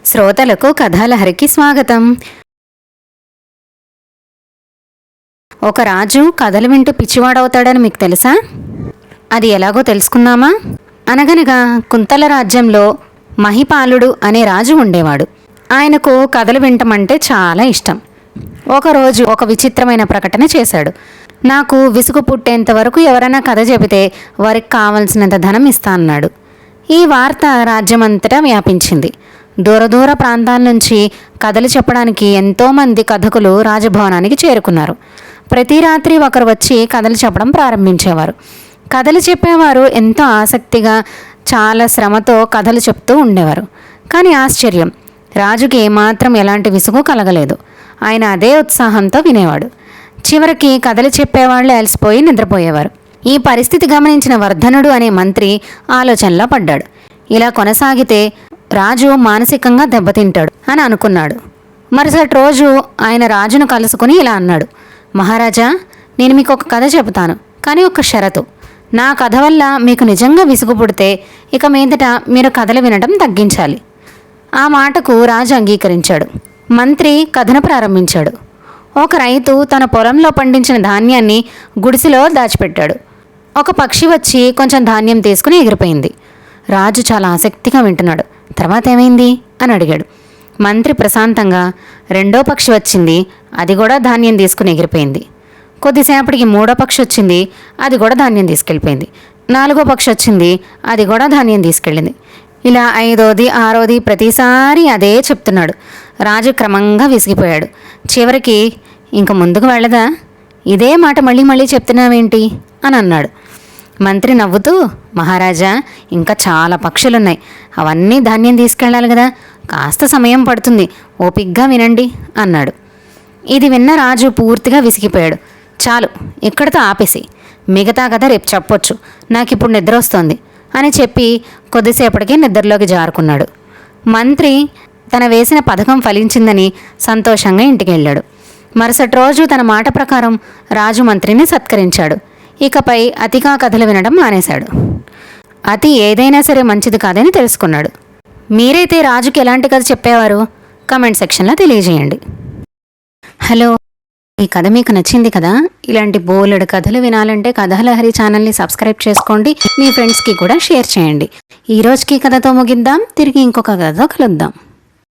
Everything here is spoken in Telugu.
శ్రోతలకు కథాలహరికి స్వాగతం. ఒక రాజు కథలు వింటూ పిచ్చివాడవుతాడని మీకు తెలుసా? అది ఎలాగో తెలుసుకుందామా? అనగనగా కుంతల రాజ్యంలో మహిపాలుడు అనే రాజు ఉండేవాడు. ఆయనకు కథలు వింటమంటే చాలా ఇష్టం. ఒకరోజు ఒక విచిత్రమైన ప్రకటన చేశాడు. నాకు విసుగు పుట్టేంత వరకు ఎవరైనా కథ చెబితే వారికి కావలసినంత ధనం ఇస్తా అన్నాడు. ఈ వార్త రాజ్యమంతటా వ్యాపించింది. దూర ప్రాంతాల నుంచి కథలు చెప్పడానికి ఎంతోమంది కథకులు రాజభవనానికి చేరుకున్నారు. ప్రతి రాత్రి ఒకరు వచ్చి కథలు చెప్పడం ప్రారంభించేవారు. కథలు చెప్పేవారు ఎంతో ఆసక్తిగా చాలా శ్రమతో కథలు చెప్తూ ఉండేవారు. కానీ ఆశ్చర్యం, రాజుకి ఏమాత్రం ఎలాంటి విసుగు కలగలేదు. ఆయన అదే ఉత్సాహంతో వినేవాడు. చివరికి కథలు చెప్పేవాళ్ళు అలసిపోయి నిద్రపోయేవారు. ఈ పరిస్థితి గమనించిన వర్ధనుడు అనే మంత్రి ఆలోచనలో పడ్డాడు. ఇలా కొనసాగితే రాజు మానసికంగా దెబ్బతింటాడు అని అనుకున్నాడు. మరుసటి రోజు ఆయన రాజును కలుసుకుని ఇలా అన్నాడు: మహారాజా, నేను మీకు ఒక కథ చెబుతాను, కానీ ఒక షరతు. నా కథ వల్ల మీకు నిజంగా విసుగు పుడితే ఇక మీదట మీరు కథలు వినడం తగ్గించాలి. ఆ మాటకు రాజు అంగీకరించాడు. మంత్రి కథను ప్రారంభించాడు. ఒక రైతు తన పొలంలో పండించిన ధాన్యాన్ని గుడిసెలో దాచిపెట్టాడు. ఒక పక్షి వచ్చి కొంచెం ధాన్యం తీసుకుని ఎగిరిపోయింది. రాజు చాలా ఆసక్తిగా వింటున్నాడు. తర్వాత ఏమైంది అని అడిగాడు. మంత్రి ప్రశాంతంగా, రెండో పక్షి వచ్చింది, అది కూడా ధాన్యం తీసుకుని ఎగిరిపోయింది. కొద్దిసేపటికి మూడో పక్షి వచ్చింది, అది కూడా ధాన్యం తీసుకెళ్ళిపోయింది. నాలుగో పక్షి వచ్చింది, అది కూడా ధాన్యం తీసుకెళ్ళింది. ఇలా ఐదోది ఆరోది ప్రతిసారి అదే చెప్తున్నాడు. రాజు క్రమంగా విసిగిపోయాడు. చివరికి, ఇంక ముందుకు వెళ్ళదా, ఇదే మాట మళ్ళీ మళ్ళీ చెప్తున్నావేంటి అని అన్నాడు. మంత్రి నవ్వుతూ, మహారాజా, ఇంకా చాలా పక్షులున్నాయి, అవన్నీ ధాన్యం తీసుకెళ్ళాలి కదా, కాస్త సమయం పడుతుంది, ఓపిగ్గా వినండి అన్నాడు. ఇది విన్న రాజు పూర్తిగా విసిగిపోయాడు. చాలు, ఇక్కడితో ఆపేసి, మిగతా కథ రేపు చెప్పొచ్చు, నాకు ఇప్పుడు నిద్ర వస్తోంది అని చెప్పి కొద్దిసేపటికి నిద్రలోకి జారుకున్నాడు. మంత్రి తన వేసిన పథకం ఫలించిందని సంతోషంగా ఇంటికి వెళ్ళాడు. మరుసటి రోజు తన మాట ప్రకారం రాజు మంత్రిని సత్కరించాడు. ఇకపై అతిగా కథలు వినడం మానేశాడు. అతి ఏదైనా సరే మంచిది కాదని తెలుసుకున్నాడు. మీరైతే రాజుకి ఎలాంటి కథ చెప్పేవారు? కామెంట్ సెక్షన్లో తెలియజేయండి. హలో, ఈ కథ మీకు నచ్చింది కదా? ఇలాంటి బోలెడు కథలు వినాలంటే కథాలహరి ఛానల్ని సబ్స్క్రైబ్ చేసుకోండి. మీ ఫ్రెండ్స్కి కూడా షేర్ చేయండి. ఈ రోజుకి కథతో ముగిద్దాం, తిరిగి ఇంకొక కథతో కలుద్దాం.